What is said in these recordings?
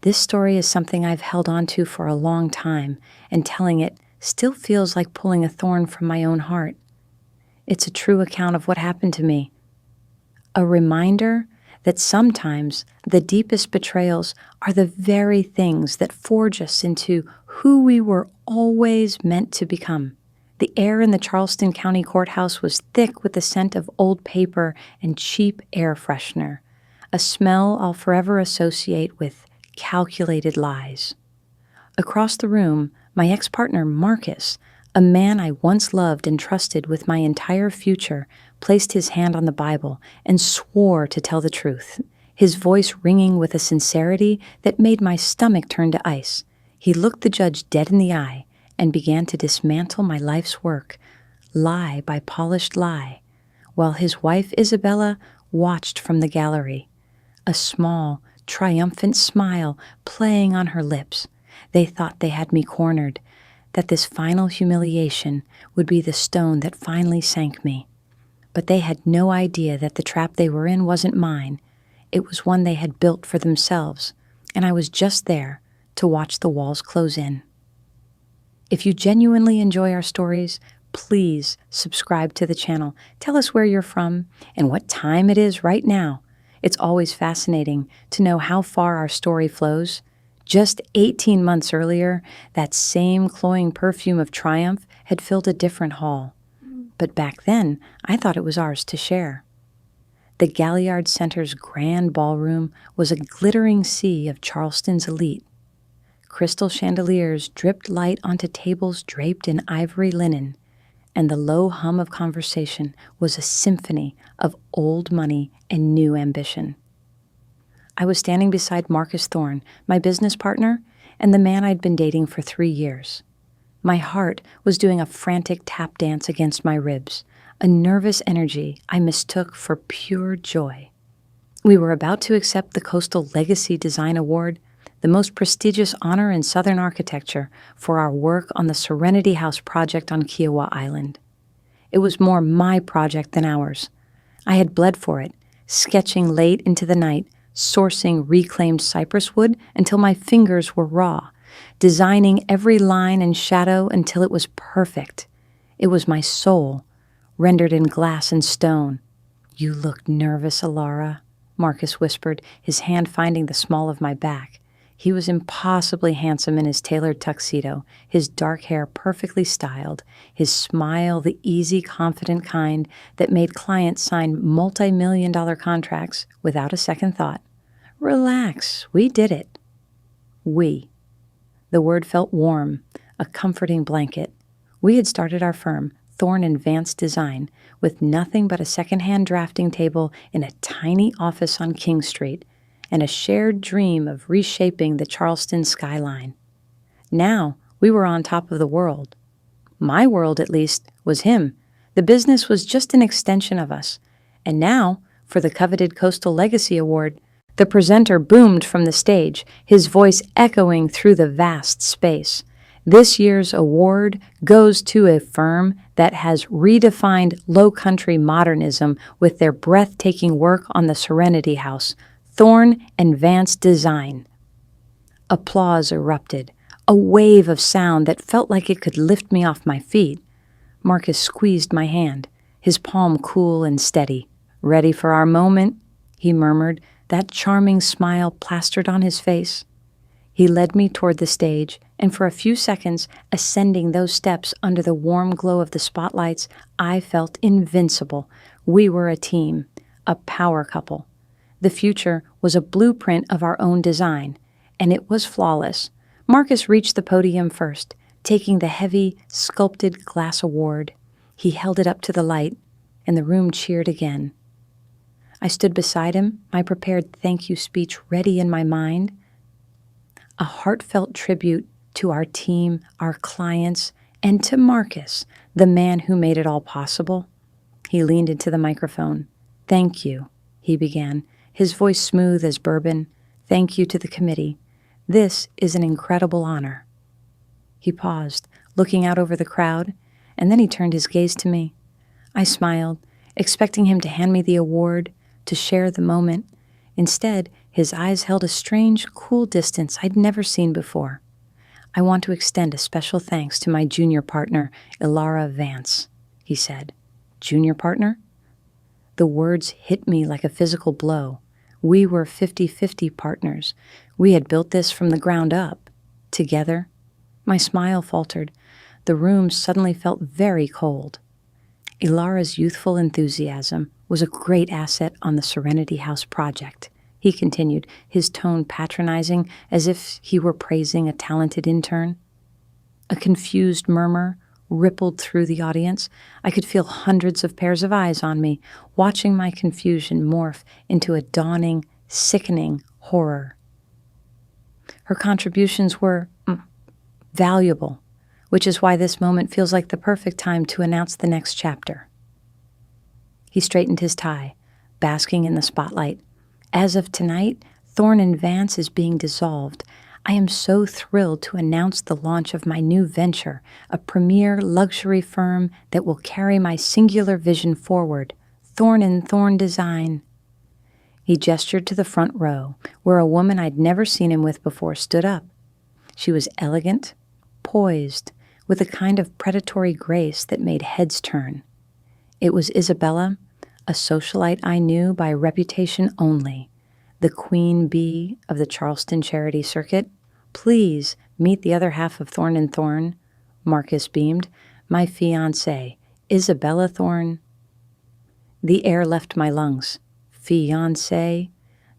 This story is something I've held on to for a long time, and telling it still feels like pulling a thorn from my own heart. It's a true account of what happened to me. A reminder that sometimes the deepest betrayals are the very things that forge us into who we were always meant to become. The air in the Charleston County Courthouse was thick with the scent of old paper and cheap air freshener, a smell I'll forever associate with calculated lies. Across the room, my ex-partner Marcus, a man I once loved and trusted with my entire future, placed his hand on the Bible and swore to tell the truth, his voice ringing with a sincerity that made my stomach turn to ice. He looked the judge dead in the eye and began to dismantle my life's work, lie by polished lie, while his wife Isabella watched from the gallery, a small, triumphant smile playing on her lips. They thought they had me cornered, that this final humiliation would be the stone that finally sank me. But they had no idea that the trap they were in wasn't mine. It was one they had built for themselves, and I was just there to watch the walls close in. If you genuinely enjoy our stories, please subscribe to the channel. Tell us where you're from and what time it is right now. It's always fascinating to know how far our story flows. Just 18 months earlier, that same cloying perfume of triumph had filled a different hall. But back then, I thought it was ours to share. The Galliard Center's grand ballroom was a glittering sea of Charleston's elite. Crystal chandeliers dripped light onto tables draped in ivory linen, and the low hum of conversation was a symphony of old money and new ambition. I was standing beside Marcus Thorne, my business partner, and the man I'd been dating for 3 years. My heart was doing a frantic tap dance against my ribs, a nervous energy I mistook for pure joy. We were about to accept the Coastal Legacy Design Award, the most prestigious honor in Southern architecture, for our work on the Serenity House project on Kiowa Island. It was more my project than ours. I had bled for it, sketching late into the night, sourcing reclaimed cypress wood until my fingers were raw, designing every line and shadow until it was perfect. It was my soul, rendered in glass and stone. "You look nervous, Elara," Marcus whispered, his hand finding the small of my back. He was impossibly handsome in his tailored tuxedo, his dark hair perfectly styled, his smile the easy, confident kind that made clients sign multi-million-dollar contracts without a second thought. "Relax, we did it." We. The word felt warm, a comforting blanket. We had started our firm, Thorne Advanced Design, with nothing but a second-hand drafting table in a tiny office on King Street, and a shared dream of reshaping the Charleston skyline. Now we were on top of the world. My world, at least, was him. The business was just an extension of us. And now, for the coveted Coastal Legacy Award, the presenter boomed from the stage, his voice echoing through the vast space. This year's award goes to a firm that has redefined low-country modernism with their breathtaking work on the Serenity House, Thorne Advanced Design. Applause erupted, a wave of sound that felt like it could lift me off my feet. Marcus squeezed my hand, his palm cool and steady. "Ready for our moment?" he murmured, that charming smile plastered on his face. He led me toward the stage, and for a few seconds, ascending those steps under the warm glow of the spotlights, I felt invincible. We were a team, a power couple. The future was a blueprint of our own design, and it was flawless. Marcus reached the podium first, taking the heavy, sculpted glass award. He held it up to the light, and the room cheered again. I stood beside him, my prepared thank you speech ready in my mind. A heartfelt tribute to our team, our clients, and to Marcus, the man who made it all possible. He leaned into the microphone. "Thank you," he began, his voice smooth as bourbon. "Thank you to the committee. This is an incredible honor." He paused, looking out over the crowd, and then he turned his gaze to me. I smiled, expecting him to hand me the award, to share the moment. Instead, His eyes held a strange, cool distance I'd never seen before. "I want to extend a special thanks to my junior partner, Elara Vance," he said. "Junior partner?" The words hit me like a physical blow. We were 50-50 partners. We had built this from the ground up. Together. My smile faltered. The room suddenly felt very cold. Elara's youthful enthusiasm was a great asset on the Serenity House project, he continued, his tone patronizing as if he were praising a talented intern. A confused murmur rippled through the audience. I could feel hundreds of pairs of eyes on me, watching my confusion morph into a dawning, sickening horror. Her contributions were valuable, which is why this moment feels like the perfect time to announce the next chapter. He straightened his tie, basking in the spotlight. As of tonight, Thorne & Vance is being dissolved. I am so thrilled to announce the launch of my new venture, a premier luxury firm that will carry my singular vision forward, Thorne & Thorne Design. He gestured to the front row, where a woman I'd never seen him with before stood up. She was elegant, poised, with a kind of predatory grace that made heads turn. It was Isabella, a socialite I knew by reputation only, the queen bee of the Charleston charity circuit. "Please meet the other half of Thorne & Thorne," Marcus beamed. "My fiancée, Isabella Thorne." The air left my lungs. Fiancée?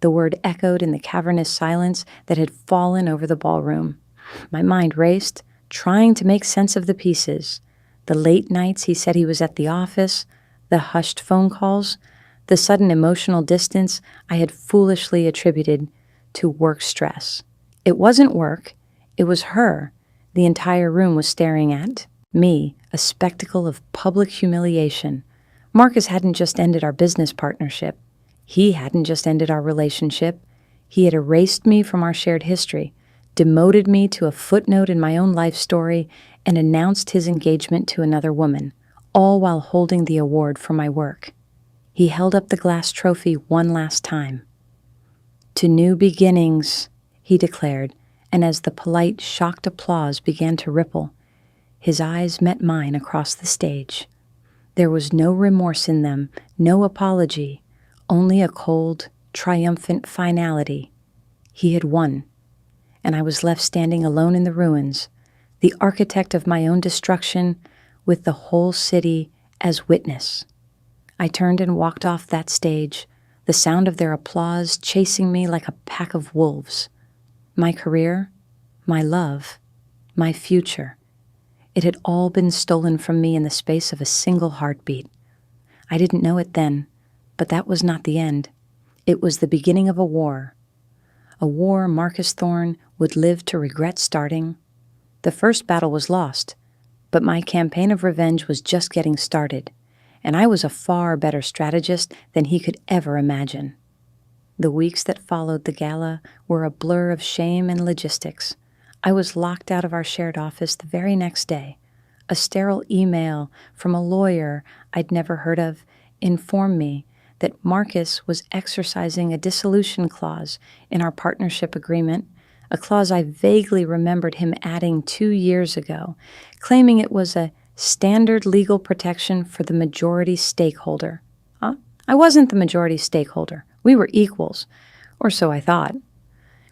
The word echoed in the cavernous silence that had fallen over the ballroom. My mind raced, trying to make sense of the pieces. The late nights he said he was at the office, the hushed phone calls, the sudden emotional distance I had foolishly attributed to work stress. It wasn't work, it was her. The entire room was staring at me, a spectacle of public humiliation. Marcus hadn't just ended our business partnership. He hadn't just ended our relationship. He had erased me from our shared history, demoted me to a footnote in my own life story, and announced his engagement to another woman, all while holding the award for my work. He held up the glass trophy one last time. "To new beginnings," he declared, and as the polite, shocked applause began to ripple, his eyes met mine across the stage. There was no remorse in them, no apology, only a cold, triumphant finality. He had won, and I was left standing alone in the ruins, the architect of my own destruction, with the whole city as witness. I turned and walked off that stage, the sound of their applause chasing me like a pack of wolves. My career, my love, my future. It had all been stolen from me in the space of a single heartbeat. I didn't know it then, but that was not the end. It was the beginning of a war Marcus Thorne would live to regret starting. The first battle was lost, but my campaign of revenge was just getting started, and I was a far better strategist than he could ever imagine. The weeks that followed the gala were a blur of shame and logistics. I was locked out of our shared office the very next day. A sterile email from a lawyer I'd never heard of informed me that Marcus was exercising a dissolution clause in our partnership agreement, a clause I vaguely remembered him adding 2 years ago, claiming it was a standard legal protection for the majority stakeholder. I wasn't the majority stakeholder. We were equals, or so I thought.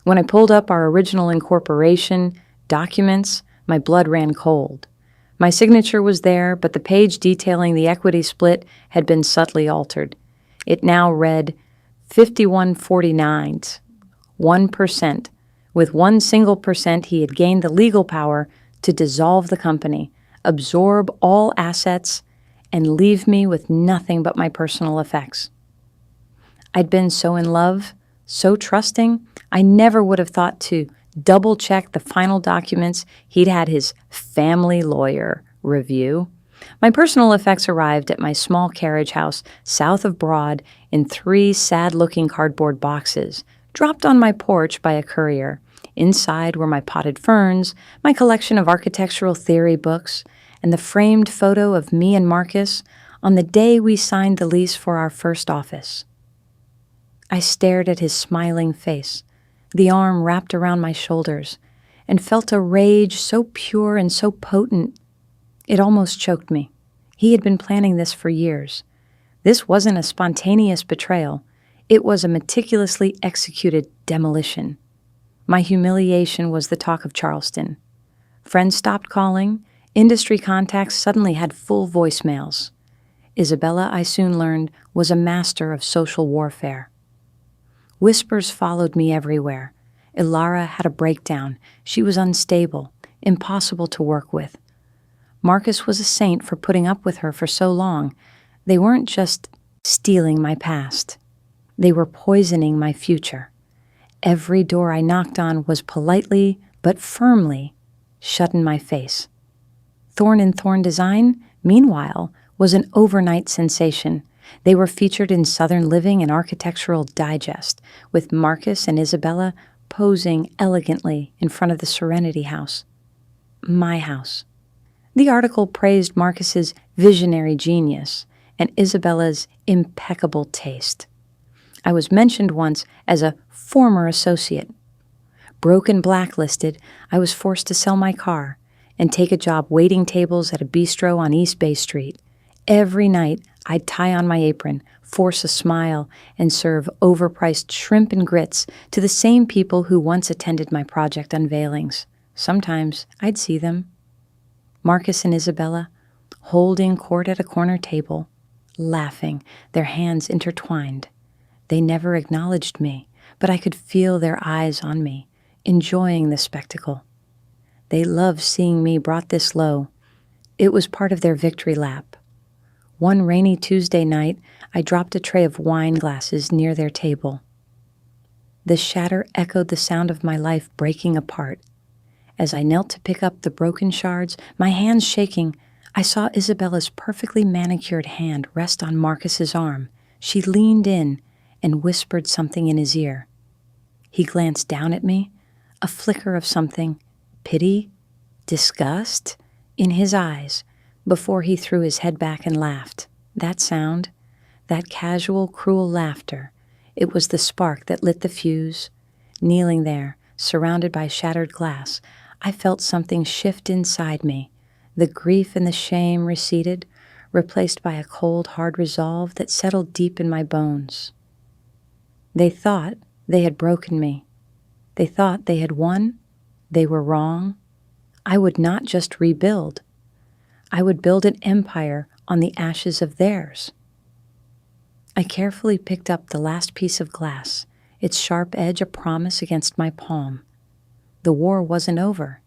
When I pulled up our original incorporation documents, my blood ran cold. My signature was there, but the page detailing the equity split had been subtly altered. It now read 51/49, 1%. With 1 single percent, he had gained the legal power to dissolve the company, absorb all assets, and leave me with nothing but my personal effects. I'd been so in love, so trusting, I never would have thought to double-check the final documents he'd had his family lawyer review. My personal effects arrived at my small carriage house south of Broad in 3 sad-looking cardboard boxes, dropped on my porch by a courier. Inside were my potted ferns, my collection of architectural theory books, and the framed photo of me and Marcus on the day we signed the lease for our first office. I stared at his smiling face, the arm wrapped around my shoulders, and felt a rage so pure and so potent, it almost choked me. He had been planning this for years. This wasn't a spontaneous betrayal. It was a meticulously executed demolition. My humiliation was the talk of Charleston. Friends stopped calling. Industry contacts suddenly had full voicemails. Isabella, I soon learned, was a master of social warfare. Whispers followed me everywhere. Elara had a breakdown. She was unstable, impossible to work with. Marcus was a saint for putting up with her for so long. They weren't just stealing my past. They were poisoning my future. Every door I knocked on was politely but firmly shut in my face. Thorn and Thorn Design, meanwhile, was an overnight sensation. They were featured in Southern Living and Architectural Digest, with Marcus and Isabella posing elegantly in front of the Serenity House. My house. The article praised Marcus's visionary genius and Isabella's impeccable taste. I was mentioned once as a former associate. Broken blacklisted, I was forced to sell my car and take a job waiting tables at a bistro on East Bay Street. Every night, I'd tie on my apron, force a smile, and serve overpriced shrimp and grits to the same people who once attended my project unveilings. Sometimes I'd see them. Marcus and Isabella, holding court at a corner table, laughing, their hands intertwined. They never acknowledged me, but I could feel their eyes on me, enjoying the spectacle. They loved seeing me brought this low. It was part of their victory lap. One rainy Tuesday night, I dropped a tray of wine glasses near their table. The shatter echoed the sound of my life breaking apart. As I knelt to pick up the broken shards, my hands shaking, I saw Isabella's perfectly manicured hand rest on Marcus's arm. She leaned in and whispered something in his ear. He glanced down at me, a flicker of something, pity, disgust, in his eyes, before he threw his head back and laughed. That sound, that casual, cruel laughter, it was the spark that lit the fuse. Kneeling there, surrounded by shattered glass, I felt something shift inside me. The grief and the shame receded, replaced by a cold, hard resolve that settled deep in my bones. They thought they had broken me. They thought they had won. They were wrong. I would not just rebuild. I would build an empire on the ashes of theirs. I carefully picked up the last piece of glass, its sharp edge a promise against my palm. The war wasn't over.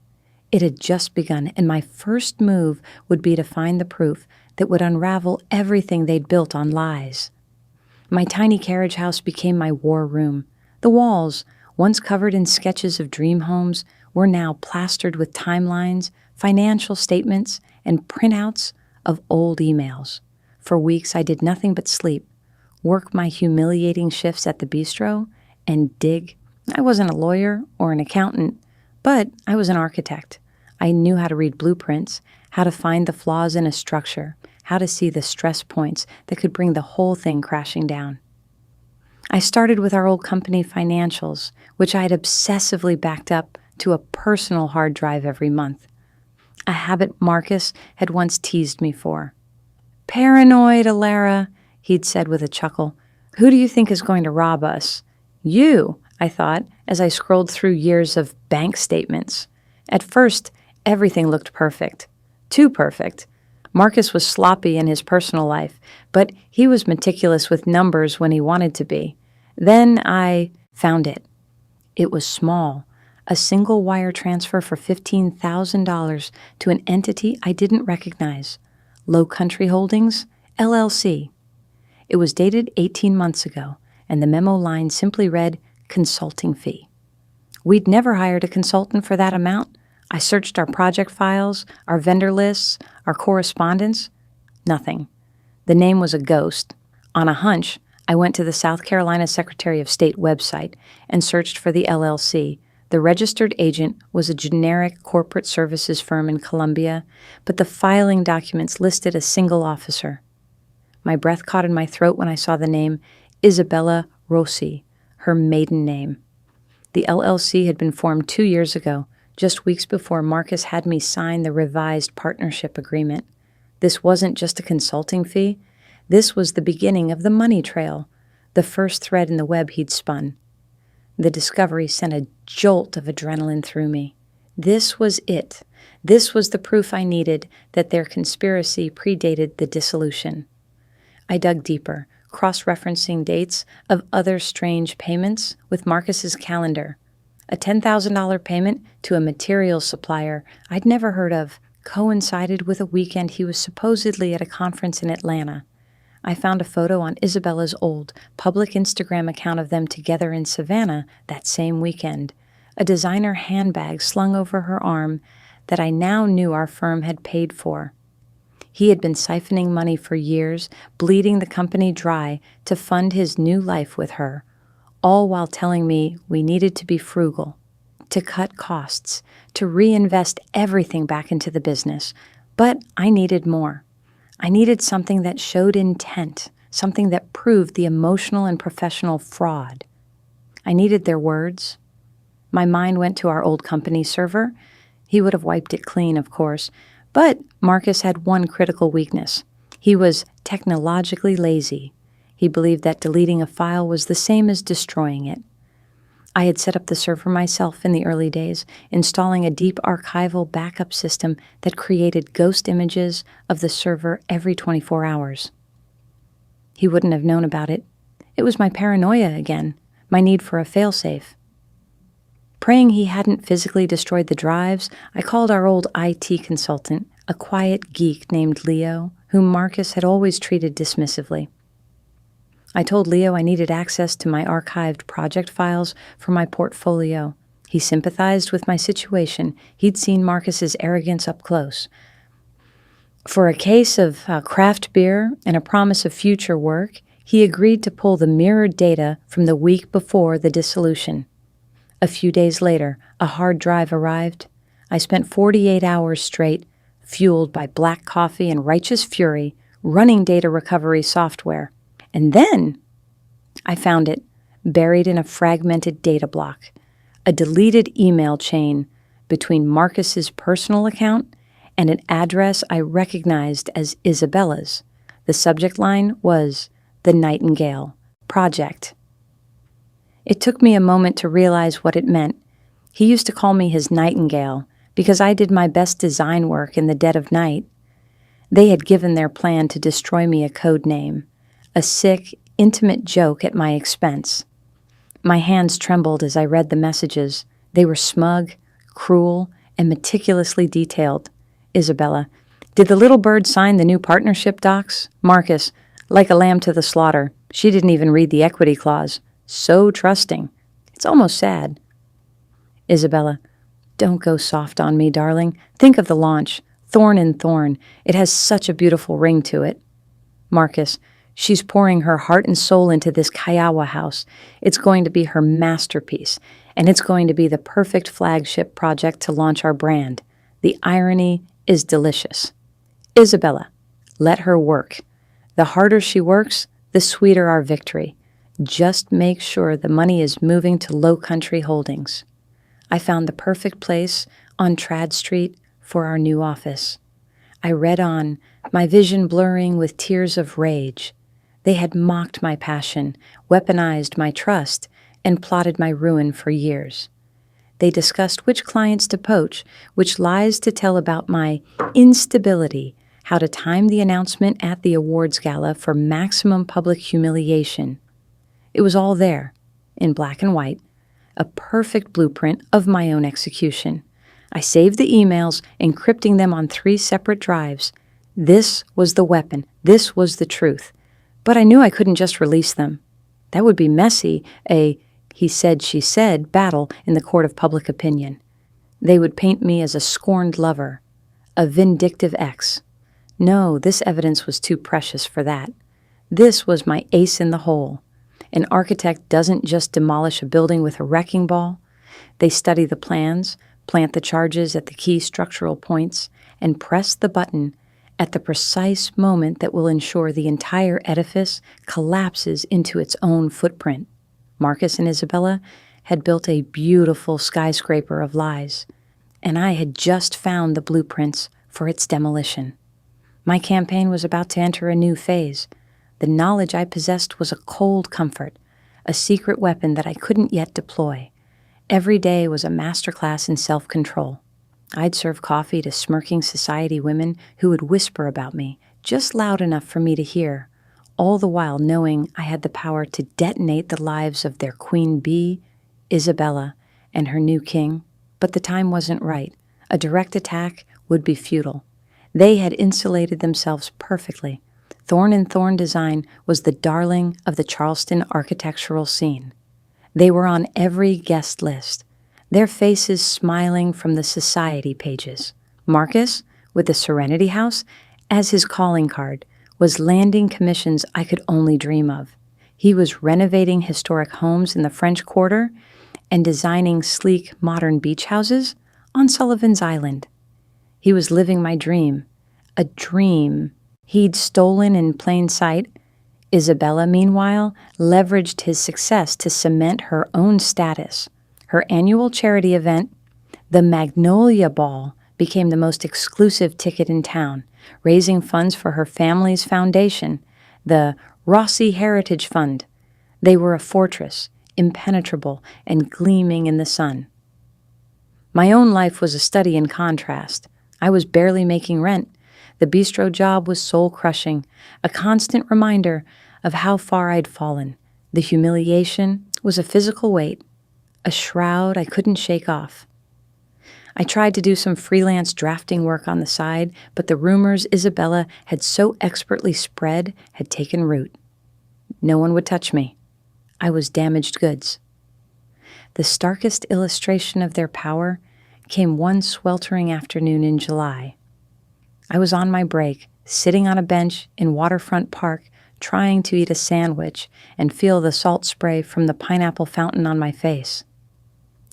It had just begun, and my first move would be to find the proof that would unravel everything they'd built on lies. My tiny carriage house became my war room. The walls, once covered in sketches of dream homes, were now plastered with timelines, financial statements, and printouts of old emails. For weeks I did nothing but sleep, work my humiliating shifts at the bistro, and dig. I wasn't a lawyer or an accountant, but I was an architect. I knew how to read blueprints, how to find the flaws in a structure, how to see the stress points that could bring the whole thing crashing down. I started with our old company financials, which I had obsessively backed up to a personal hard drive every month. A habit Marcus had once teased me for. "Paranoid, Elara," he'd said with a chuckle. "Who do you think is going to rob us?" "You," I thought, as I scrolled through years of bank statements. At first, everything looked perfect. Too perfect. Marcus was sloppy in his personal life, but he was meticulous with numbers when he wanted to be. Then I found it. It was small. A single wire transfer for $15,000 to an entity I didn't recognize. Low Country Holdings, LLC. It was dated 18 months ago, and the memo line simply read, "Consulting fee." We'd never hired a consultant for that amount. I searched our project files, our vendor lists, our correspondence. Nothing. The name was a ghost. On a hunch, I went to the South Carolina Secretary of State website and searched for the LLC. The registered agent was a generic corporate services firm in Columbia, but the filing documents listed a single officer. My breath caught in my throat when I saw the name Isabella Rossi, her maiden name. The LLC had been formed 2 years ago, just weeks before Marcus had me sign the revised partnership agreement. This wasn't just a consulting fee. This was the beginning of the money trail, the first thread in the web he'd spun. The discovery sent a jolt of adrenaline through me. This was it. This was the proof I needed that their conspiracy predated the dissolution. I dug deeper, cross-referencing dates of other strange payments with Marcus's calendar. A $10,000 payment to a materials supplier I'd never heard of coincided with a weekend he was supposedly at a conference in Atlanta. I found a photo on Isabella's old public Instagram account of them together in Savannah that same weekend, a designer handbag slung over her arm that I now knew our firm had paid for. He had been siphoning money for years, bleeding the company dry to fund his new life with her, all while telling me we needed to be frugal, to cut costs, to reinvest everything back into the business. But I needed more. I needed something that showed intent, something that proved the emotional and professional fraud. I needed their words. My mind went to our old company server. He would have wiped it clean, of course, but Marcus had one critical weakness. He was technologically lazy. He believed that deleting a file was the same as destroying it. I had set up the server myself in the early days, installing a deep archival backup system that created ghost images of the server every 24 hours. He wouldn't have known about it. It was my paranoia again, my need for a failsafe. Praying he hadn't physically destroyed the drives, I called our old IT consultant, a quiet geek named Leo, whom Marcus had always treated dismissively. I told Leo I needed access to my archived project files for my portfolio. He sympathized with my situation. He'd seen Marcus's arrogance up close. For a case of craft beer and a promise of future work, he agreed to pull the mirrored data from the week before the dissolution. A few days later, a hard drive arrived. I spent 48 hours straight, fueled by black coffee and righteous fury, running data recovery software. And then I found it, buried in a fragmented data block, a deleted email chain between Marcus's personal account and an address I recognized as Isabella's. The subject line was The Nightingale Project. It took me a moment to realize what it meant. He used to call me his nightingale because I did my best design work in the dead of night. They had given their plan to destroy me a code name, a sick, intimate joke at my expense. My hands trembled as I read the messages. They were smug, cruel, and meticulously detailed. Isabella, did the little bird sign the new partnership docs? Marcus, like a lamb to the slaughter. She didn't even read the equity clause. So trusting. It's almost sad. Isabella, don't go soft on me, darling. Think of the launch. Thorn and thorn. It has such a beautiful ring to it. Marcus, she's pouring her heart and soul into this Kiowa house. It's going to be her masterpiece, and it's going to be the perfect flagship project to launch our brand. The irony is delicious. Isabella, let her work. The harder she works, the sweeter our victory. Just make sure the money is moving to Low Country Holdings. I found the perfect place on Trad Street for our new office. I read on, my vision blurring with tears of rage. They had mocked my passion, weaponized my trust, and plotted my ruin for years. They discussed which clients to poach, which lies to tell about my instability, how to time the announcement at the awards gala for maximum public humiliation. It was all there, in black and white, a perfect blueprint of my own execution. I saved the emails, encrypting them on 3 separate drives. This was the weapon. This was the truth. But I knew I couldn't just release them. That would be messy, a he said, she said battle in the court of public opinion. They would paint me as a scorned lover, a vindictive ex. No, this evidence was too precious for that. This was my ace in the hole. An architect doesn't just demolish a building with a wrecking ball. They study the plans, plant the charges at the key structural points, and press the button at the precise moment that will ensure the entire edifice collapses into its own footprint. Marcus and Isabella had built a beautiful skyscraper of lies, and I had just found the blueprints for its demolition. My campaign was about to enter a new phase. The knowledge I possessed was a cold comfort, a secret weapon that I couldn't yet deploy. Every day was a masterclass in self-control. I'd serve coffee to smirking society women who would whisper about me, just loud enough for me to hear, all the while knowing I had the power to detonate the lives of their queen bee, Isabella, and her new king. But the time wasn't right. A direct attack would be futile. They had insulated themselves perfectly. Thorn and Thorn Design was the darling of the Charleston architectural scene. They were on every guest list, their faces smiling from the society pages. Marcus, with the Serenity House as his calling card, was landing commissions I could only dream of. He was renovating historic homes in the French Quarter and designing sleek, modern beach houses on Sullivan's Island. He was living my dream, a dream he'd stolen in plain sight. Isabella, meanwhile, leveraged his success to cement her own status. Her annual charity event, the Magnolia Ball, became the most exclusive ticket in town, raising funds for her family's foundation, the Rossi Heritage Fund. They were a fortress, impenetrable and gleaming in the sun. My own life was a study in contrast. I was barely making rent. The bistro job was soul-crushing, a constant reminder of how far I'd fallen. The humiliation was a physical weight, a shroud I couldn't shake off. I tried to do some freelance drafting work on the side, but the rumors Isabella had so expertly spread had taken root. No one would touch me. I was damaged goods. The starkest illustration of their power came one sweltering afternoon in July. I was on my break, sitting on a bench in Waterfront Park, trying to eat a sandwich and feel the salt spray from the pineapple fountain on my face.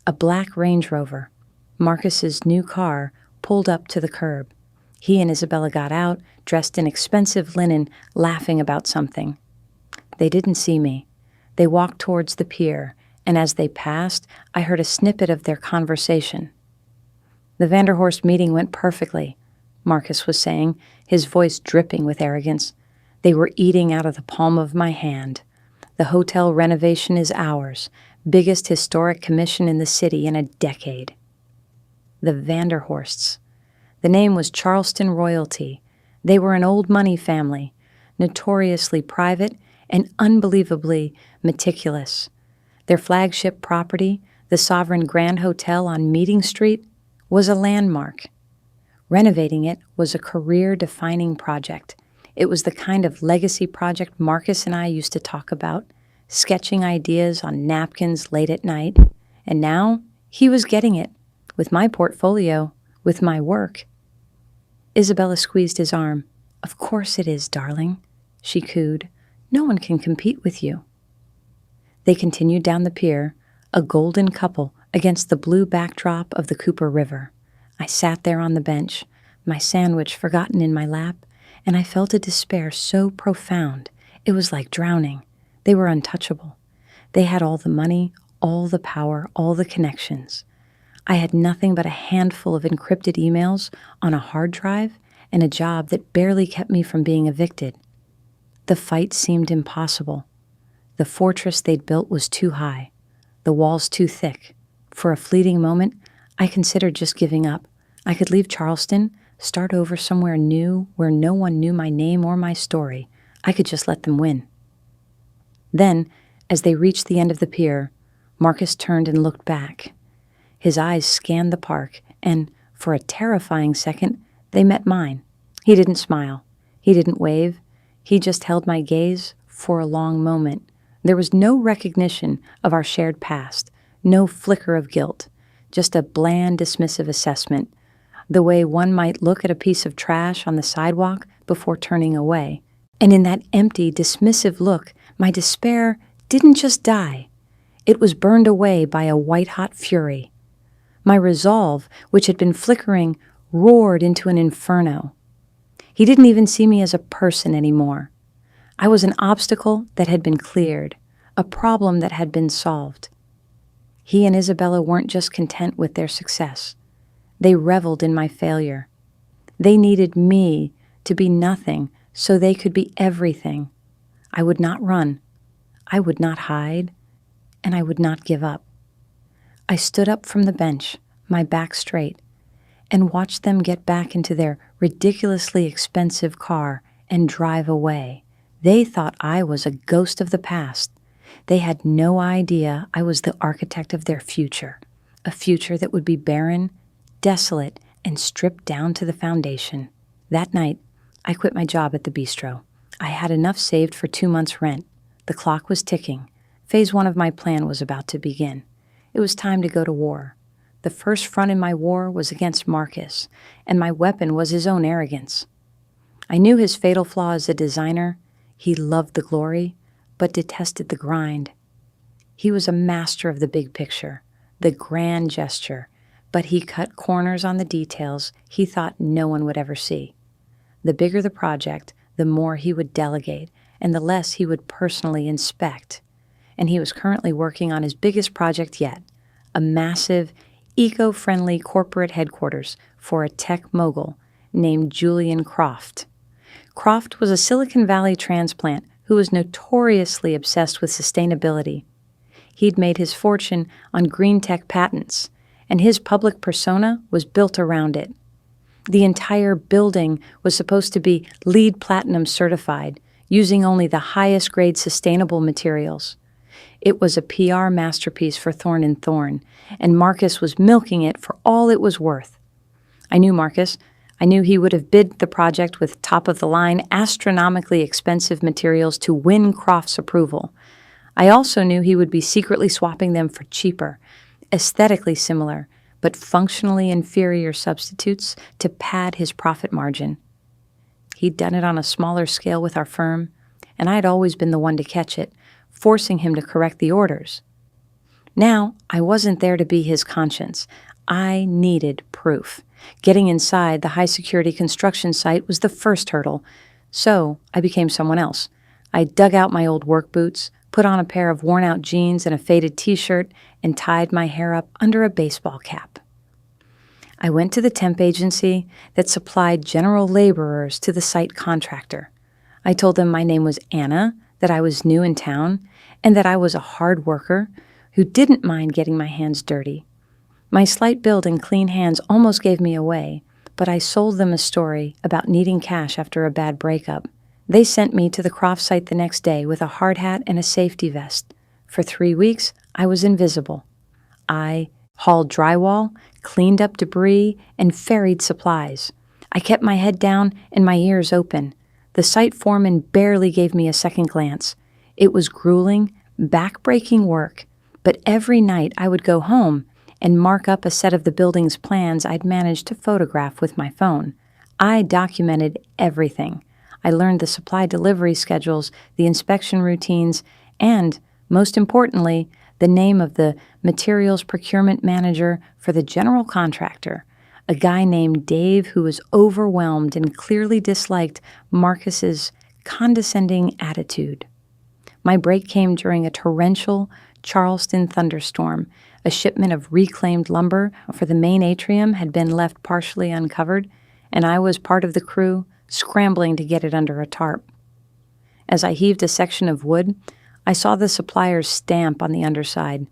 A black Range Rover, Marcus's new car, pulled up to the curb. He and Isabella got out, dressed in expensive linen, laughing about something. They didn't see me. They walked towards the pier, and as they passed, I heard a snippet of their conversation. "The Vanderhorst meeting went perfectly," Marcus was saying, his voice dripping with arrogance. "They were eating out of the palm of my hand. The hotel renovation is ours, biggest historic commission in the city in a decade." The Vanderhorsts. The name was Charleston royalty. They were an old money family, notoriously private and unbelievably meticulous. Their flagship property, the Sovereign Grand Hotel on Meeting Street, was a landmark. Renovating it was a career-defining project. It was the kind of legacy project Marcus and I used to talk about, sketching ideas on napkins late at night. And now he was getting it, with my portfolio, with my work. Isabella squeezed his arm. "Of course it is, darling," she cooed. "No one can compete with you." They continued down the pier, a golden couple against the blue backdrop of the Cooper River. I sat there on the bench, my sandwich forgotten in my lap, and I felt a despair so profound it was like drowning. They were untouchable. They had all the money, all the power, all the connections. I had nothing but a handful of encrypted emails on a hard drive and a job that barely kept me from being evicted. The fight seemed impossible. The fortress they'd built was too high, the walls too thick. For a fleeting moment, I considered just giving up. I could leave Charleston, start over somewhere new where no one knew my name or my story. I could just let them win. Then, as they reached the end of the pier, Marcus turned and looked back. His eyes scanned the park, and, for a terrifying second, they met mine. He didn't smile. He didn't wave. He just held my gaze for a long moment. There was no recognition of our shared past, no flicker of guilt, just a bland, dismissive assessment, the way one might look at a piece of trash on the sidewalk before turning away. And in that empty, dismissive look, my despair didn't just die. It was burned away by a white-hot fury. My resolve, which had been flickering, roared into an inferno. He didn't even see me as a person anymore. I was an obstacle that had been cleared, a problem that had been solved. He and Isabella weren't just content with their success. They reveled in my failure. They needed me to be nothing so they could be everything. I would not run. I would not hide. And I would not give up. I stood up from the bench, my back straight, and watched them get back into their ridiculously expensive car and drive away. They thought I was a ghost of the past. They had no idea I was the architect of their future, a future that would be barren, desolate, and stripped down to the foundation. That night, I quit my job at the bistro. I had enough saved for 2 months' rent. The clock was ticking. Phase 1 of my plan was about to begin. It was time to go to war. The first front in my war was against Marcus, and my weapon was his own arrogance. I knew his fatal flaw as a designer. He loved the glory, but detested the grind. He was a master of the big picture, the grand gesture, but he cut corners on the details he thought no one would ever see. The bigger the project, the more he would delegate, and the less he would personally inspect. And he was currently working on his biggest project yet, a massive, eco-friendly corporate headquarters for a tech mogul named Julian Croft. Croft was a Silicon Valley transplant who was notoriously obsessed with sustainability. He'd made his fortune on green tech patents, and his public persona was built around it. The entire building was supposed to be LEED Platinum certified, using only the highest grade sustainable materials. It was a PR masterpiece for Thorn & Thorn, and Marcus was milking it for all it was worth. I knew Marcus. I knew he would have bid the project with top-of-the-line, astronomically expensive materials to win Croft's approval. I also knew he would be secretly swapping them for cheaper, aesthetically similar, but functionally inferior substitutes to pad his profit margin. He'd done it on a smaller scale with our firm, and I had always been the one to catch it, forcing him to correct the orders. Now, I wasn't there to be his conscience. I needed proof. Getting inside the high-security construction site was the first hurdle, so I became someone else. I dug out my old work boots, put on a pair of worn-out jeans and a faded t-shirt, and tied my hair up under a baseball cap. I went to the temp agency that supplied general laborers to the site contractor. I told them my name was Anna, that I was new in town, and that I was a hard worker who didn't mind getting my hands dirty. My slight build and clean hands almost gave me away, but I sold them a story about needing cash after a bad breakup. They sent me to the Croft site the next day with a hard hat and a safety vest. For 3 weeks, I was invisible. I hauled drywall, cleaned up debris, and ferried supplies. I kept my head down and my ears open. The site foreman barely gave me a second glance. It was grueling, back-breaking work, but every night I would go home and mark up a set of the building's plans I'd managed to photograph with my phone. I documented everything. I learned the supply delivery schedules, the inspection routines, and, most importantly, the name of the materials procurement manager for the general contractor, a guy named Dave who was overwhelmed and clearly disliked Marcus's condescending attitude. My break came during a torrential Charleston thunderstorm. A shipment of reclaimed lumber for the main atrium had been left partially uncovered, and I was part of the crew scrambling to get it under a tarp. As I heaved a section of wood, I saw the supplier's stamp on the underside.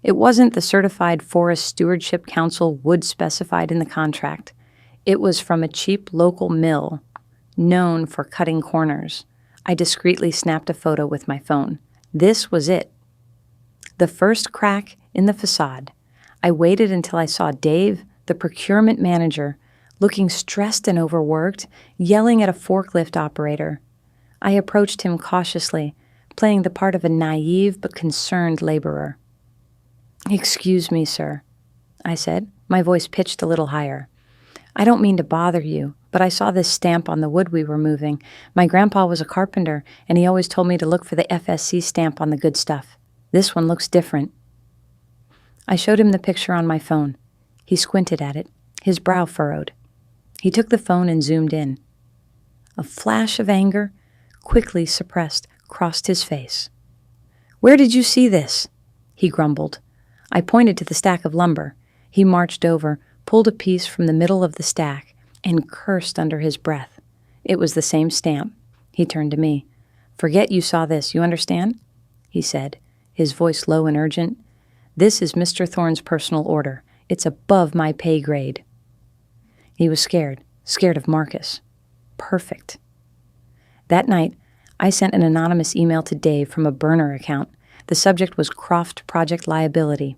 It wasn't the Certified Forest Stewardship Council wood specified in the contract. It was from a cheap local mill, known for cutting corners. I discreetly snapped a photo with my phone. This was it. The first crack in the facade. I waited until I saw Dave, the procurement manager, looking stressed and overworked, yelling at a forklift operator. I approached him cautiously, playing the part of a naive but concerned laborer. "Excuse me, sir," I said, my voice pitched a little higher. "I don't mean to bother you, but I saw this stamp on the wood we were moving. My grandpa was a carpenter, and he always told me to look for the FSC stamp on the good stuff. This one looks different." I showed him the picture on my phone. He squinted at it, his brow furrowed. He took the phone and zoomed in. A flash of anger, quickly suppressed, crossed his face. "Where did you see this?" he grumbled. I pointed to the stack of lumber. He marched over, pulled a piece from the middle of the stack, and cursed under his breath. It was the same stamp. He turned to me. "Forget you saw this, you understand?" he said, his voice low and urgent. "This is Mr. Thorne's personal order. It's above my pay grade." He was scared of Marcus. Perfect. That night, I sent an anonymous email to Dave from a burner account. The subject was Croft Project Liability.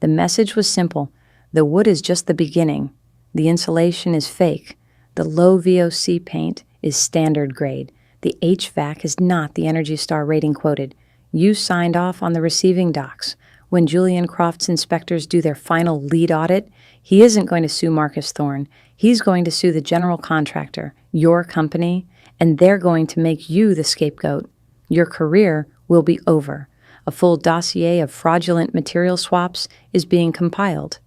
The message was simple. The wood is just the beginning. The insulation is fake. The low VOC paint is standard grade. The HVAC is not the Energy Star rating quoted. You signed off on the receiving docs. When Julian Croft's inspectors do their final lead audit, he isn't going to sue Marcus Thorne. He's going to sue the general contractor, your company, and they're going to make you the scapegoat. Your career will be over. A full dossier of fraudulent material swaps is being compiled.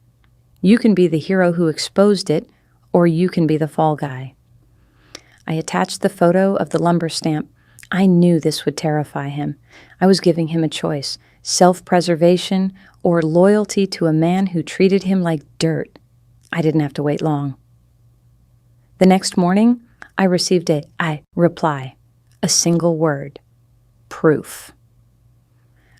You can be the hero who exposed it, or you can be the fall guy. I attached the photo of the lumber stamp. I knew this would terrify him. I was giving him a choice, self-preservation or loyalty to a man who treated him like dirt. I didn't have to wait long. The next morning, I received a reply, a single word, proof.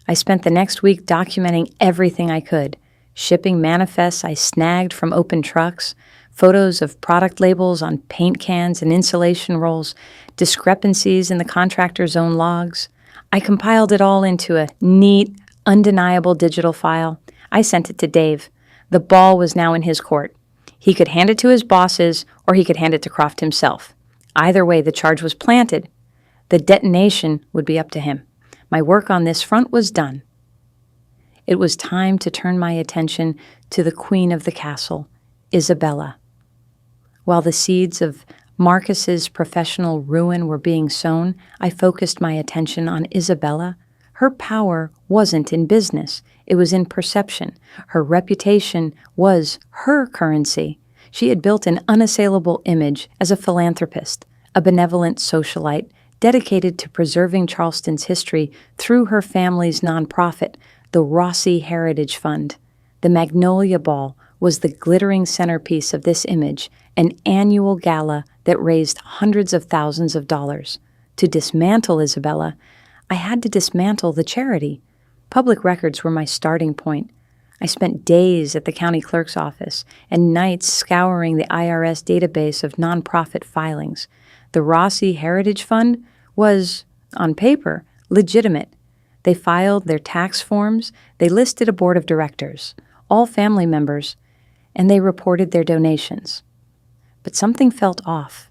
I spent the next week documenting everything I could, shipping manifests I snagged from open trucks, photos of product labels on paint cans and insulation rolls, discrepancies in the contractor's own logs. I compiled it all into a neat, undeniable digital file. I sent it to Dave. The ball was now in his court. He could hand it to his bosses, or he could hand it to Croft himself. Either way, the charge was planted. The detonation would be up to him. My work on this front was done. It was time to turn my attention to the queen of the castle, Isabella. While the seeds of Marcus's professional ruin were being sown, I focused my attention on Isabella. Her power wasn't in business. It was in perception. Her reputation was her currency. She had built an unassailable image as a philanthropist, a benevolent socialite, dedicated to preserving Charleston's history through her family's nonprofit, the Rossi Heritage Fund. The Magnolia Ball was the glittering centerpiece of this image, an annual gala that raised hundreds of thousands of dollars. To dismantle Isabella, I had to dismantle the charity. Public records were my starting point. I spent days at the county clerk's office and nights scouring the IRS database of nonprofit filings. The Rossi Heritage Fund was, on paper, legitimate. They filed their tax forms, they listed a board of directors, all family members, and they reported their donations. But something felt off.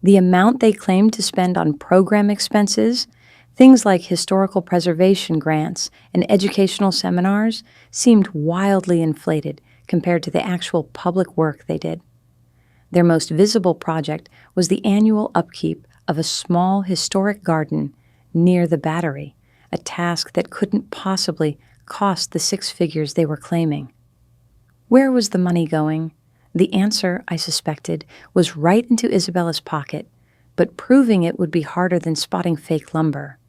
The amount they claimed to spend on program expenses, things like historical preservation grants and educational seminars, seemed wildly inflated compared to the actual public work they did. Their most visible project was the annual upkeep of a small historic garden near the Battery, a task that couldn't possibly cost the 6 figures they were claiming. Where was the money going? The answer, I suspected, was right into Isabella's pocket, but proving it would be harder than spotting fake lumber.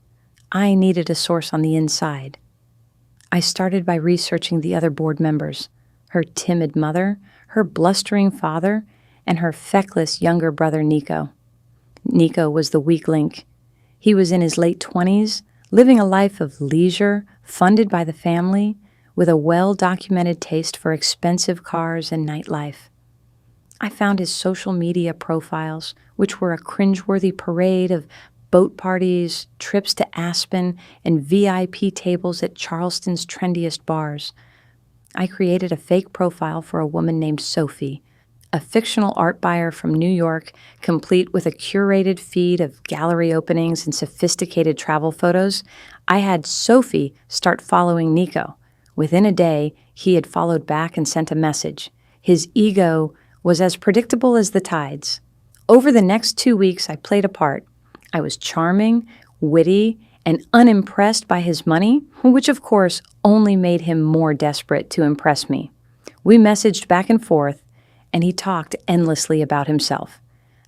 I needed a source on the inside. I started by researching the other board members, her timid mother, her blustering father, and her feckless younger brother Nico. Nico was the weak link. He was in his late 20s, living a life of leisure, funded by the family, with a well-documented taste for expensive cars and nightlife. I found his social media profiles, which were a cringeworthy parade of boat parties, trips to Aspen, and VIP tables at Charleston's trendiest bars. I created a fake profile for a woman named Sophie, a fictional art buyer from New York, complete with a curated feed of gallery openings and sophisticated travel photos. I had Sophie start following Nico. Within a day, he had followed back and sent a message. His ego was as predictable as the tides. Over the next 2 weeks, I played a part. I was charming, witty, and unimpressed by his money, which of course only made him more desperate to impress me. We messaged back and forth, and he talked endlessly about himself.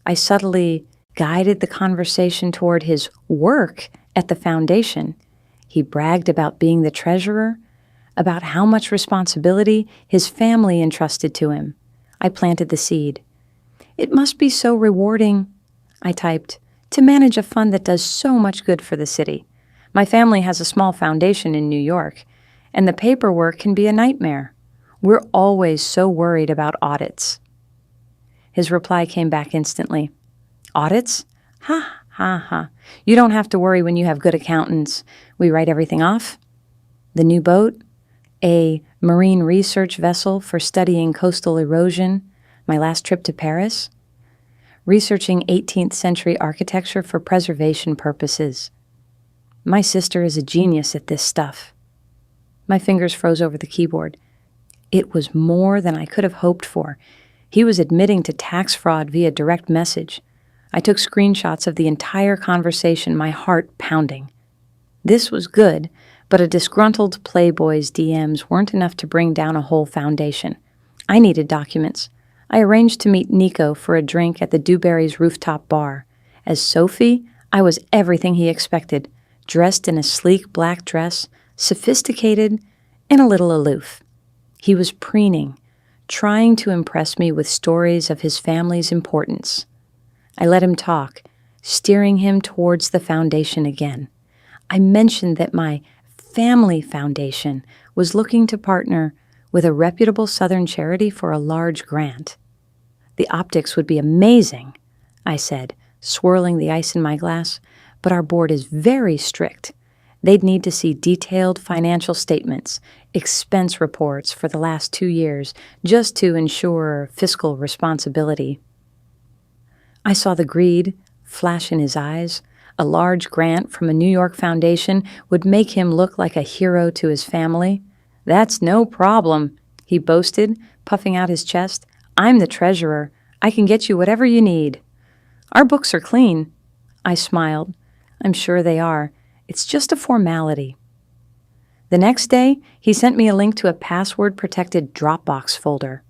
I subtly guided the conversation toward his work at the foundation. He bragged about being the treasurer, about how much responsibility his family entrusted to him. I planted the seed. "It must be so rewarding," I typed, "to manage a fund that does so much good for the city. My family has a small foundation in New York, and the paperwork can be a nightmare. We're always so worried about audits." His reply came back instantly. "Audits? Ha, ha, ha. You don't have to worry when you have good accountants. We write everything off." The new boat? A marine research vessel for studying coastal erosion, my last trip to Paris? Researching 18th century architecture for preservation purposes. My sister is a genius at this stuff. My fingers froze over the keyboard. It was more than I could have hoped for. He was admitting to tax fraud via direct message. I took screenshots of the entire conversation, my heart pounding. This was good, but a disgruntled playboy's DMs weren't enough to bring down a whole foundation. I needed documents. I arranged to meet Nico for a drink at the Dewberry's rooftop bar. As Sophie, I was everything he expected, dressed in a sleek black dress, sophisticated and a little aloof. He was preening, trying to impress me with stories of his family's importance. I let him talk, steering him towards the foundation again. I mentioned that my family foundation was looking to partner with a reputable Southern charity for a large grant. "The optics would be amazing," I said, swirling the ice in my glass, "but our board is very strict. They'd need to see detailed financial statements, expense reports for the last 2 years, just to ensure fiscal responsibility." I saw the greed flash in his eyes. A large grant from a New York foundation would make him look like a hero to his family. "That's no problem," he boasted, puffing out his chest. "I'm the treasurer. I can get you whatever you need." "Our books are clean." I smiled. "I'm sure they are. It's just a formality." The next day, he sent me a link to a password-protected Dropbox folder.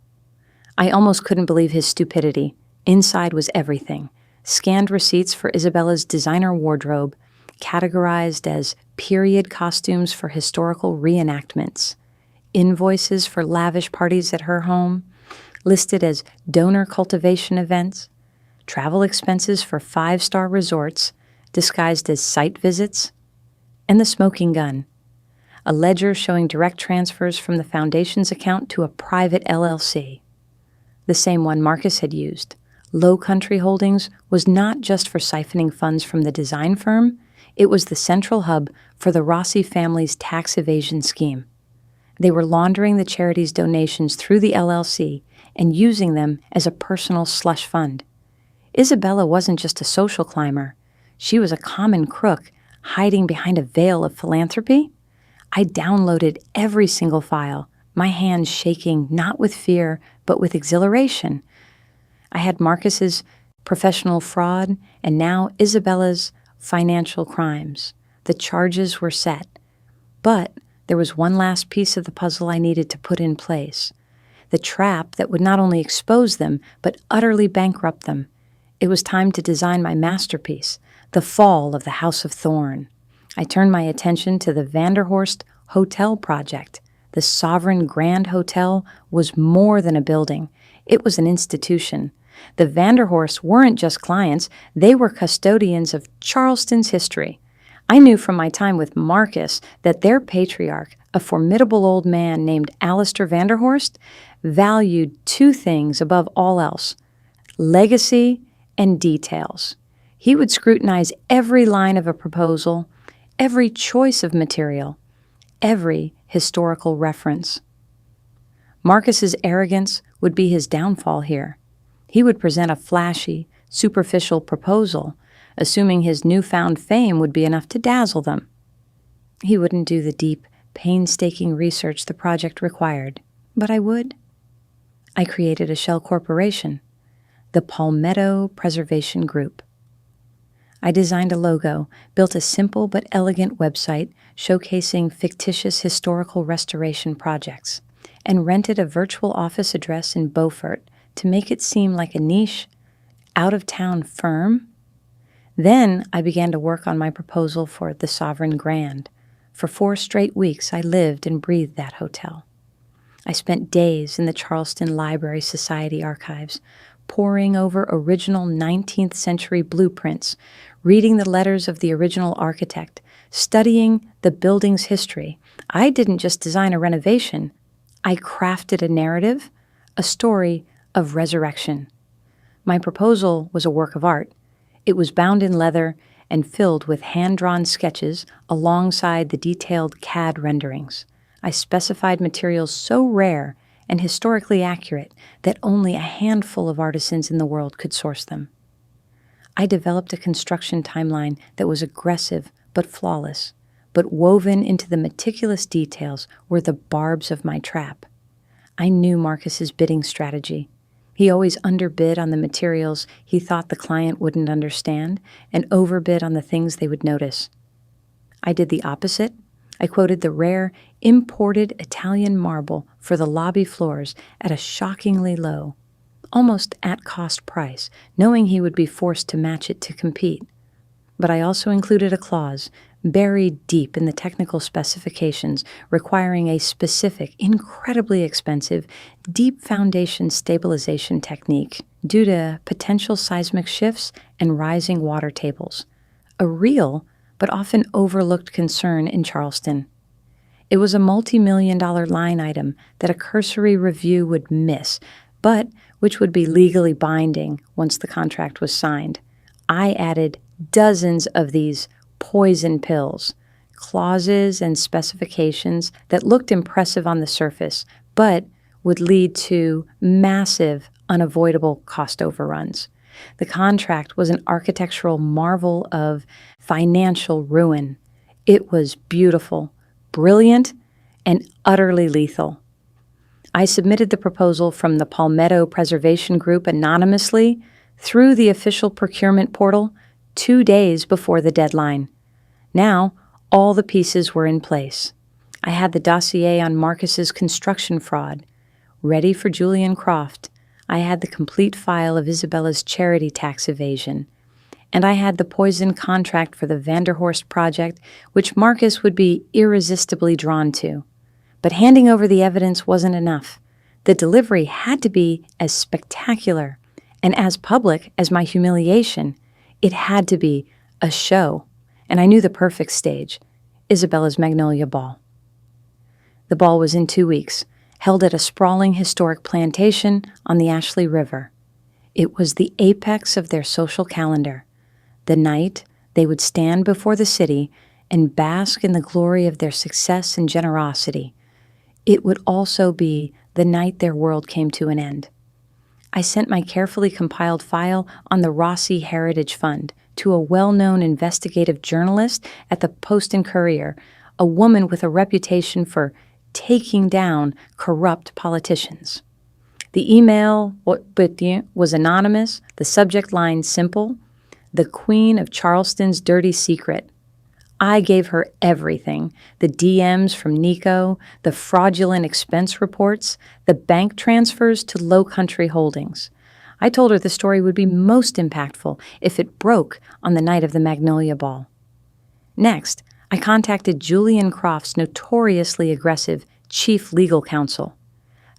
I almost couldn't believe his stupidity. Inside was everything. Scanned receipts for Isabella's designer wardrobe, categorized as period costumes for historical reenactments, invoices for lavish parties at her home, listed as donor cultivation events, travel expenses for 5-star resorts, disguised as site visits, and the smoking gun, a ledger showing direct transfers from the foundation's account to a private LLC, the same one Marcus had used. Low Country Holdings was not just for siphoning funds from the design firm, it was the central hub for the Rossi family's tax evasion scheme. They were laundering the charity's donations through the LLC and using them as a personal slush fund. Isabella wasn't just a social climber. She was a common crook hiding behind a veil of philanthropy. I downloaded every single file, my hands shaking not with fear but with exhilaration. I had Marcus's professional fraud and now Isabella's financial crimes. The charges were set. But there was one last piece of the puzzle I needed to put in place. The trap that would not only expose them, but utterly bankrupt them. It was time to design my masterpiece, the fall of the House of Thorn. I turned my attention to the Vanderhorst Hotel project. The Sovereign Grand Hotel was more than a building. It was an institution. The Vanderhorsts weren't just clients, they were custodians of Charleston's history. I knew from my time with Marcus that their patriarch, a formidable old man named Alistair Vanderhorst, valued 2 things above all else: legacy and details. He would scrutinize every line of a proposal, every choice of material, every historical reference. Marcus's arrogance would be his downfall here. He would present a flashy, superficial proposal, assuming his newfound fame would be enough to dazzle them. He wouldn't do the deep, painstaking research the project required, but I would. I created a shell corporation, the Palmetto Preservation Group. I designed a logo, built a simple but elegant website showcasing fictitious historical restoration projects, and rented a virtual office address in Beaufort to make it seem like a niche, out-of-town firm. Then I began to work on my proposal for the Sovereign Grand, For 4 straight weeks, I lived and breathed that hotel. I spent days in the Charleston Library Society archives, poring over original 19th century blueprints, reading the letters of the original architect, studying the building's history. I didn't just design a renovation. I crafted a narrative, a story of resurrection. My proposal was a work of art. It was bound in leather and filled with hand-drawn sketches alongside the detailed CAD renderings. I specified materials so rare and historically accurate that only a handful of artisans in the world could source them. I developed a construction timeline that was aggressive but flawless, but woven into the meticulous details were the barbs of my trap. I knew Marcus's bidding strategy. He always underbid on the materials he thought the client wouldn't understand and overbid on the things they would notice. I did the opposite. I quoted the rare, imported Italian marble for the lobby floors at a shockingly low, almost at-cost price, knowing he would be forced to match it to compete. But I also included a clause, buried deep in the technical specifications, requiring a specific, incredibly expensive, deep foundation stabilization technique due to potential seismic shifts and rising water tables. A real, but often overlooked concern in Charleston. It was a multi-million-dollar line item that a cursory review would miss, but which would be legally binding once the contract was signed. I added dozens of these poison pills, clauses and specifications that looked impressive on the surface, but would lead to massive, unavoidable cost overruns. The contract was an architectural marvel of financial ruin. It was beautiful, brilliant, and utterly lethal. I submitted the proposal from the Palmetto Preservation Group anonymously through the official procurement portal 2 days before the deadline. Now, all the pieces were in place. I had the dossier on Marcus's construction fraud, ready for Julian Croft. I had the complete file of Isabella's charity tax evasion. And I had the poison contract for the Vanderhorst project, which Marcus would be irresistibly drawn to. But handing over the evidence wasn't enough. The delivery had to be as spectacular and as public as my humiliation. It had to be a show, and I knew the perfect stage, Isabella's Magnolia Ball. The ball was in 2 weeks, held at a sprawling historic plantation on the Ashley River. It was the apex of their social calendar. The night they would stand before the city and bask in the glory of their success and generosity. It would also be the night their world came to an end. I sent my carefully compiled file on the Rossi Heritage Fund to a well-known investigative journalist at the Post and Courier, a woman with a reputation for taking down corrupt politicians. The email was anonymous, the subject line simple, "The Queen of Charleston's Dirty Secret." I gave her everything, the DMs from Nico, the fraudulent expense reports, the bank transfers to Low Country Holdings. I told her the story would be most impactful if it broke on the night of the Magnolia Ball. Next, I contacted Julian Croft's notoriously aggressive chief legal counsel.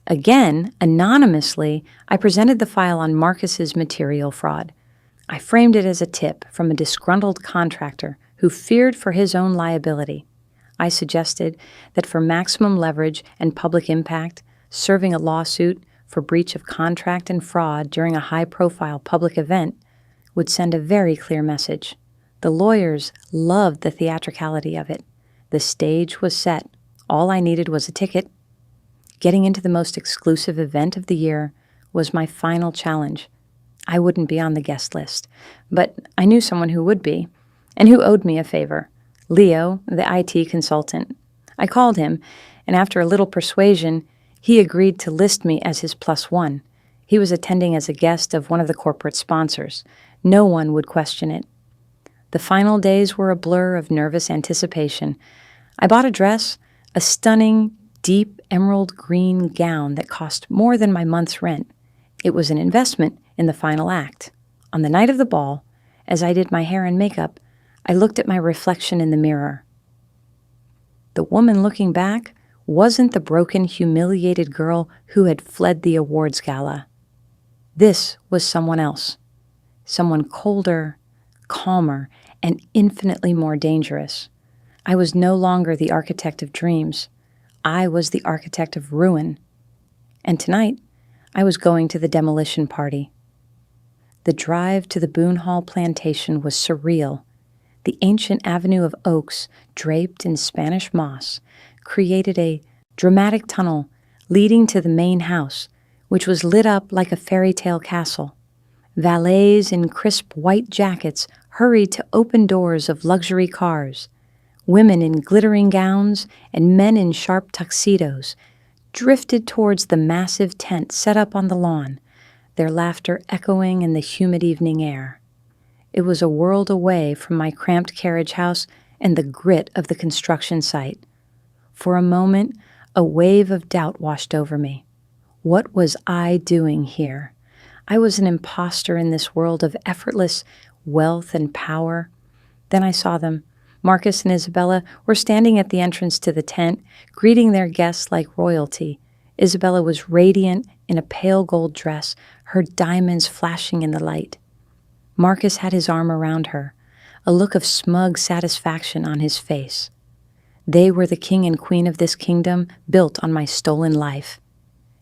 Again, anonymously, I presented the file on Marcus's material fraud. I framed it as a tip from a disgruntled contractor who feared for his own liability. I suggested that for maximum leverage and public impact, serving a lawsuit for breach of contract and fraud during a high-profile public event would send a very clear message. The lawyers loved the theatricality of it. The stage was set. All I needed was a ticket. Getting into the most exclusive event of the year was my final challenge. I wouldn't be on the guest list, but I knew someone who would be, and who owed me a favor, Leo, the IT consultant. I called him, and after a little persuasion, he agreed to list me as his +1. He was attending as a guest of one of the corporate sponsors. No one would question it. The final days were a blur of nervous anticipation. I bought a dress, a stunning, deep emerald green gown that cost more than my month's rent. It was an investment in the final act. On the night of the ball, as I did my hair and makeup, I looked at my reflection in the mirror. The woman looking back wasn't the broken, humiliated girl who had fled the awards gala. This was someone else, someone colder, calmer, and infinitely more dangerous. I was no longer the architect of dreams. I was the architect of ruin. And tonight, I was going to the demolition party. The drive to the Boone Hall plantation was surreal. The ancient avenue of oaks, draped in Spanish moss, created a dramatic tunnel leading to the main house, which was lit up like a fairy tale castle. Valets in crisp white jackets hurried to open doors of luxury cars. Women in glittering gowns and men in sharp tuxedos drifted towards the massive tent set up on the lawn, their laughter echoing in the humid evening air. It was a world away from my cramped carriage house and the grit of the construction site. For a moment, a wave of doubt washed over me. What was I doing here? I was an imposter in this world of effortless wealth and power. Then I saw them. Marcus and Isabella were standing at the entrance to the tent, greeting their guests like royalty. Isabella was radiant in a pale gold dress, her diamonds flashing in the light. Marcus had his arm around her, a look of smug satisfaction on his face. They were the king and queen of this kingdom built on my stolen life.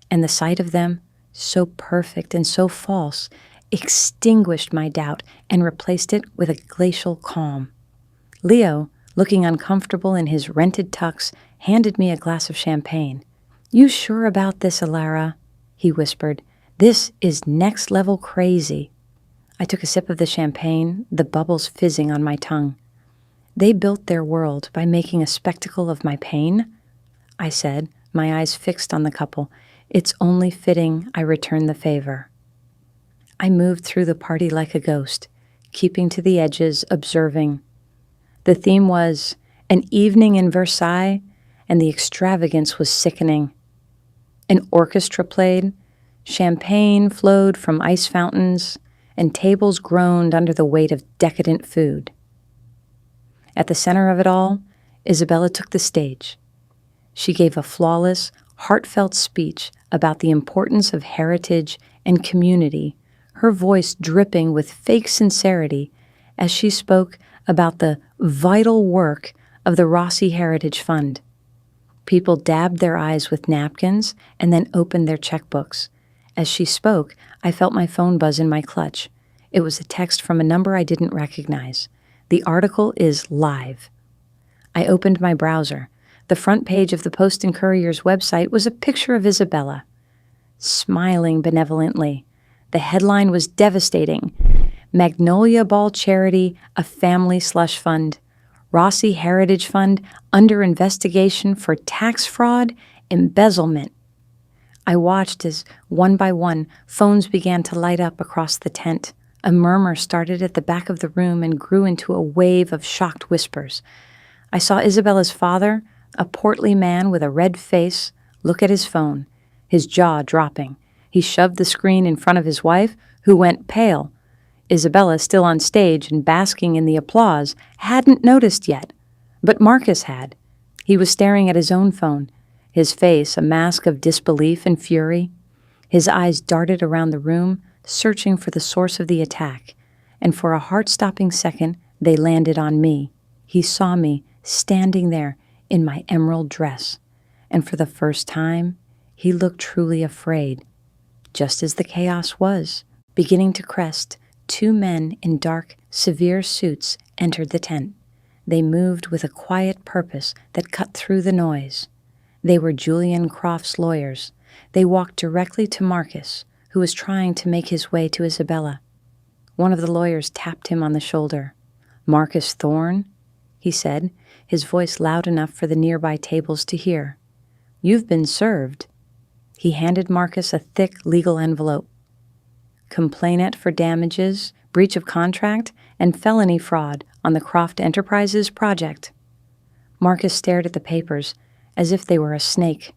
And the sight of them, so perfect and so false, extinguished my doubt and replaced it with a glacial calm. Leo, looking uncomfortable in his rented tux, handed me a glass of champagne. "You sure about this, Elara?" he whispered. "This is next-level crazy." I took a sip of the champagne, the bubbles fizzing on my tongue. "They built their world by making a spectacle of my pain?" I said, my eyes fixed on the couple. "It's only fitting I return the favor." I moved through the party like a ghost, keeping to the edges, observing. The theme was an evening in Versailles, and the extravagance was sickening. An orchestra played, champagne flowed from ice fountains, and tables groaned under the weight of decadent food. At the center of it all, Isabella took the stage. She gave a flawless, heartfelt speech about the importance of heritage and community, her voice dripping with fake sincerity as she spoke about the vital work of the Rossi Heritage Fund. People dabbed their eyes with napkins and then opened their checkbooks. As she spoke, I felt my phone buzz in my clutch. It was a text from a number I didn't recognize. The article is live. I opened my browser. The front page of the Post and Courier's website was a picture of Isabella, smiling benevolently. The headline was devastating. Magnolia Ball Charity, a family slush fund. Rossi Heritage Fund under investigation for tax fraud, embezzlement. I watched as, one by one, phones began to light up across the tent. A murmur started at the back of the room and grew into a wave of shocked whispers. I saw Isabella's father, a portly man with a red face, look at his phone, his jaw dropping. He shoved the screen in front of his wife, who went pale. Isabella, still on stage and basking in the applause, hadn't noticed yet. But Marcus had. He was staring at his own phone, his face a mask of disbelief and fury. His eyes darted around the room, searching for the source of the attack, and for a heart-stopping second, they landed on me. He saw me standing there in my emerald dress, and for the first time, he looked truly afraid. Just as the chaos was beginning to crest, two men in dark, severe suits entered the tent. They moved with a quiet purpose that cut through the noise. They were Julian Croft's lawyers. They walked directly to Marcus, who was trying to make his way to Isabella. One of the lawyers tapped him on the shoulder. "Marcus Thorne," he said, his voice loud enough for the nearby tables to hear. "You've been served." He handed Marcus a thick legal envelope. Complainant for damages, breach of contract, and felony fraud on the Croft Enterprises project. Marcus stared at the papers as if they were a snake.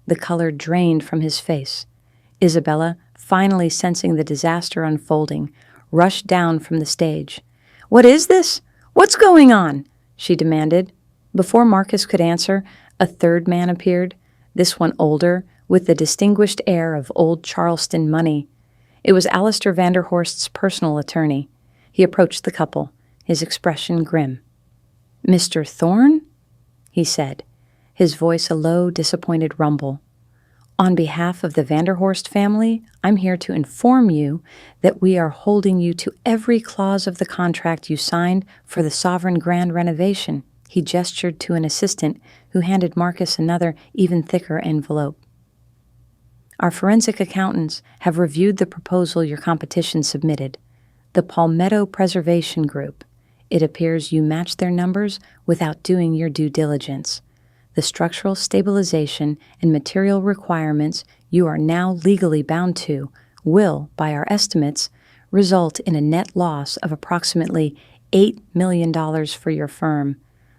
The color drained from his face. Isabella, finally sensing the disaster unfolding, rushed down from the stage. "What is this? What's going on?" she demanded. Before Marcus could answer, a third man appeared, this one older, with the distinguished air of old Charleston money. It was Alistair Vanderhorst's personal attorney. He approached the couple, his expression grim. "Mr. Thorne?" he said, his voice a low, disappointed rumble. "On behalf of the Vanderhorst family, I'm here to inform you that we are holding you to every clause of the contract you signed for the Sovereign Grand renovation." He gestured to an assistant who handed Marcus another, even thicker envelope. "Our forensic accountants have reviewed the proposal your competition submitted, the Palmetto Preservation Group. It appears you matched their numbers without doing your due diligence. The structural stabilization and material requirements you are now legally bound to will, by our estimates, result in a net loss of approximately $8 million for your firm.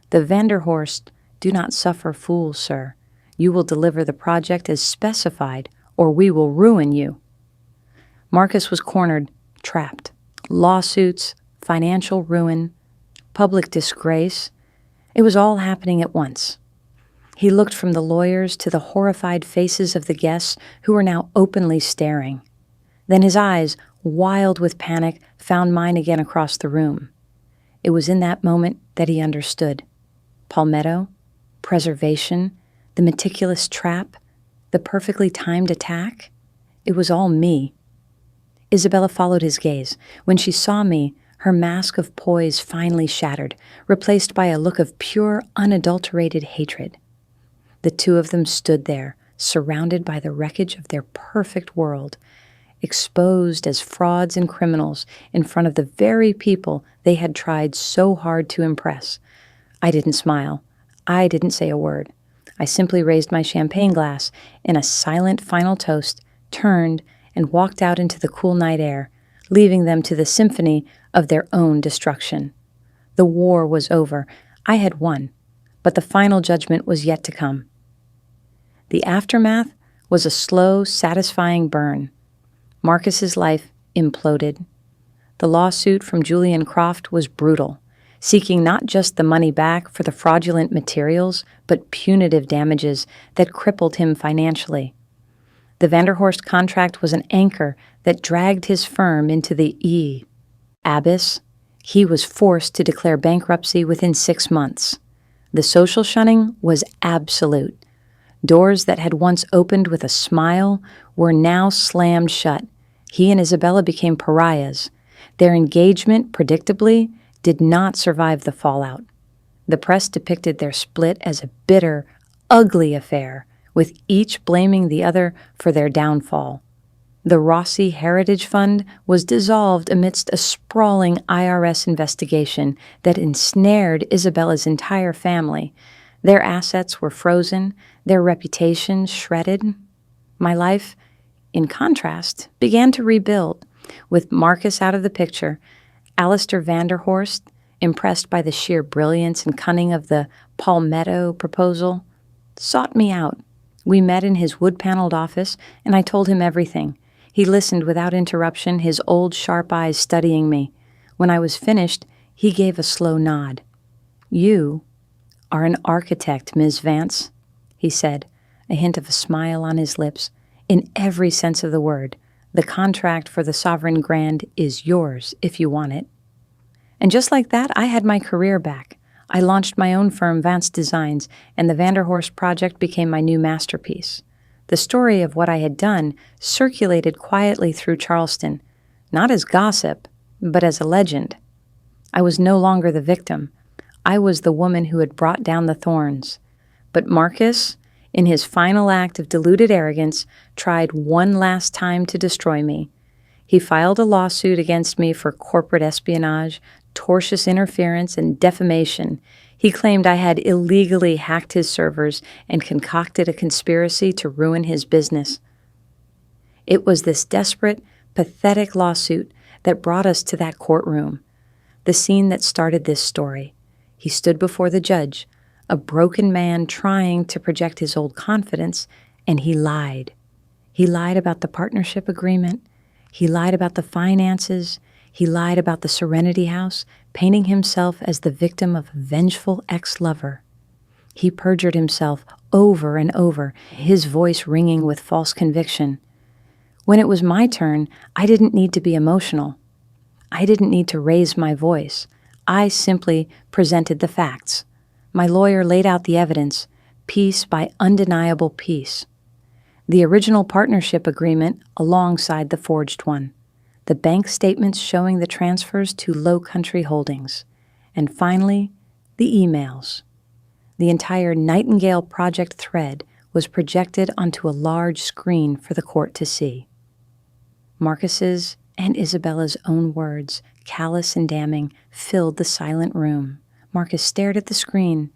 The Vanderhorst do not suffer fools, sir. You will deliver the project as specified, or we will ruin you." Marcus was cornered, trapped. Lawsuits, financial ruin, public disgrace. It was all happening at once. He looked from the lawyers to the horrified faces of the guests who were now openly staring. Then his eyes, wild with panic, found mine again across the room. It was in that moment that he understood. Palmetto, preservation, the meticulous trap, the perfectly timed attack. It was all me. Isabella followed his gaze. When she saw me, her mask of poise finally shattered, replaced by a look of pure, unadulterated hatred. The two of them stood there, surrounded by the wreckage of their perfect world, exposed as frauds and criminals in front of the very people they had tried so hard to impress. I didn't smile. I didn't say a word. I simply raised my champagne glass in a silent final toast, turned, and walked out into the cool night air, leaving them to the symphony of their own destruction. The war was over. I had won, but the final judgment was yet to come. The aftermath was a slow, satisfying burn. Marcus's life imploded. The lawsuit from Julian Croft was brutal, seeking not just the money back for the fraudulent materials, but punitive damages that crippled him financially. The Vanderhorst contract was an anchor that dragged his firm into the abyss. He was forced to declare bankruptcy within 6 months. The social shunning was absolute. Doors that had once opened with a smile were now slammed shut. He and Isabella became pariahs. Their engagement, predictably, did not survive the fallout. The press depicted their split as a bitter, ugly affair, with each blaming the other for their downfall. The Rossi Heritage Fund was dissolved amidst a sprawling IRS investigation that ensnared Isabella's entire family. Their assets were frozen, their reputation shredded. My life, in contrast, began to rebuild. With Marcus out of the picture, Alistair Vanderhorst, impressed by the sheer brilliance and cunning of the Palmetto proposal, sought me out. We met in his wood-paneled office, and I told him everything. He listened without interruption, his old sharp eyes studying me. When I was finished, he gave a slow nod. "You are an architect, Ms. Vance," he said, a hint of a smile on his lips. "In every sense of the word, the contract for the Sovereign Grand is yours if you want it." And just like that, I had my career back. I launched my own firm, Vance Designs, and the Vanderhorst project became my new masterpiece. The story of what I had done circulated quietly through Charleston, not as gossip, but as a legend. I was no longer the victim. I was the woman who had brought down the thorns. But Marcus, in his final act of deluded arrogance, tried one last time to destroy me. He filed a lawsuit against me for corporate espionage, tortious interference, and defamation. He claimed I had illegally hacked his servers and concocted a conspiracy to ruin his business. It was this desperate, pathetic lawsuit that brought us to that courtroom, the scene that started this story. He stood before the judge, a broken man trying to project his old confidence, and he lied. He lied about the partnership agreement. He lied about the finances. He lied about the Serenity House, painting himself as the victim of a vengeful ex-lover. He perjured himself over and over, his voice ringing with false conviction. When it was my turn, I didn't need to be emotional. I didn't need to raise my voice. I simply presented the facts. My lawyer laid out the evidence, piece by undeniable piece. The original partnership agreement alongside the forged one. The bank statements showing the transfers to Low Country Holdings. And finally, the emails. The entire Nightingale Project thread was projected onto a large screen for the court to see. Marcus's and Isabella's own words, callous and damning, filled the silent room. Marcus stared at the screen,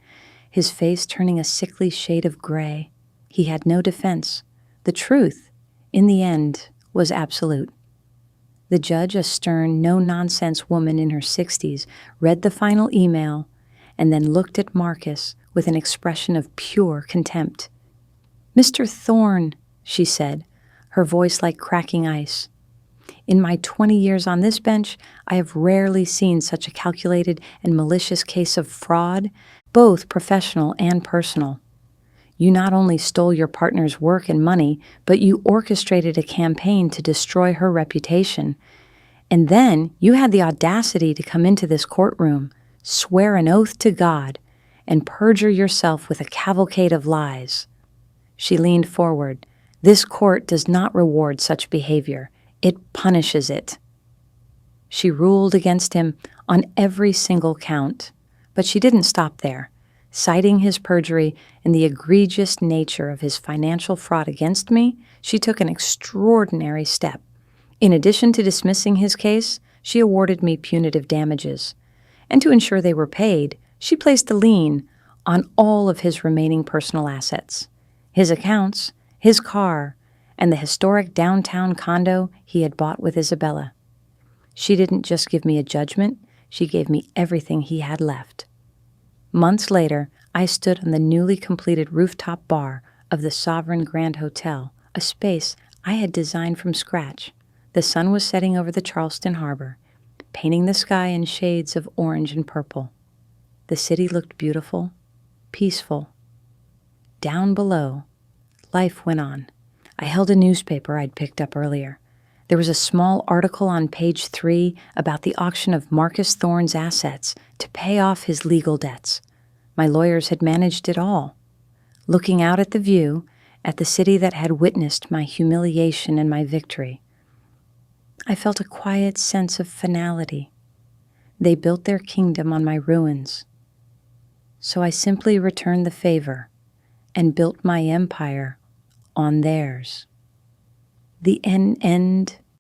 his face turning a sickly shade of gray. He had no defense. The truth, in the end, was absolute. The judge, a stern, no-nonsense woman in her 60s, read the final email and then looked at Marcus with an expression of pure contempt. "Mr. Thorne," she said, her voice like cracking ice. "In my 20 years on this bench, I have rarely seen such a calculated and malicious case of fraud, both professional and personal. You not only stole your partner's work and money, but you orchestrated a campaign to destroy her reputation. And then you had the audacity to come into this courtroom, swear an oath to God, and perjure yourself with a cavalcade of lies." She leaned forward. "This court does not reward such behavior. It punishes it." She ruled against him on every single count, but she didn't stop there. Citing his perjury and the egregious nature of his financial fraud against me, she took an extraordinary step. In addition to dismissing his case, she awarded me punitive damages. And to ensure they were paid, she placed a lien on all of his remaining personal assets, his accounts, his car, and the historic downtown condo he had bought with Isabella. She didn't just give me a judgment, she gave me everything he had left. Months later, I stood on the newly completed rooftop bar of the Sovereign Grand Hotel, a space I had designed from scratch. The sun was setting over the Charleston Harbor, painting the sky in shades of orange and purple. The city looked beautiful, peaceful. Down below, life went on. I held a newspaper I'd picked up earlier. There was a small article on page 3 about the auction of Marcus Thorne's assets to pay off his legal debts. My lawyers had managed it all. Looking out at the view, at the city that had witnessed my humiliation and my victory, I felt a quiet sense of finality. They built their kingdom on my ruins. So I simply returned the favor and built my empire on theirs. The end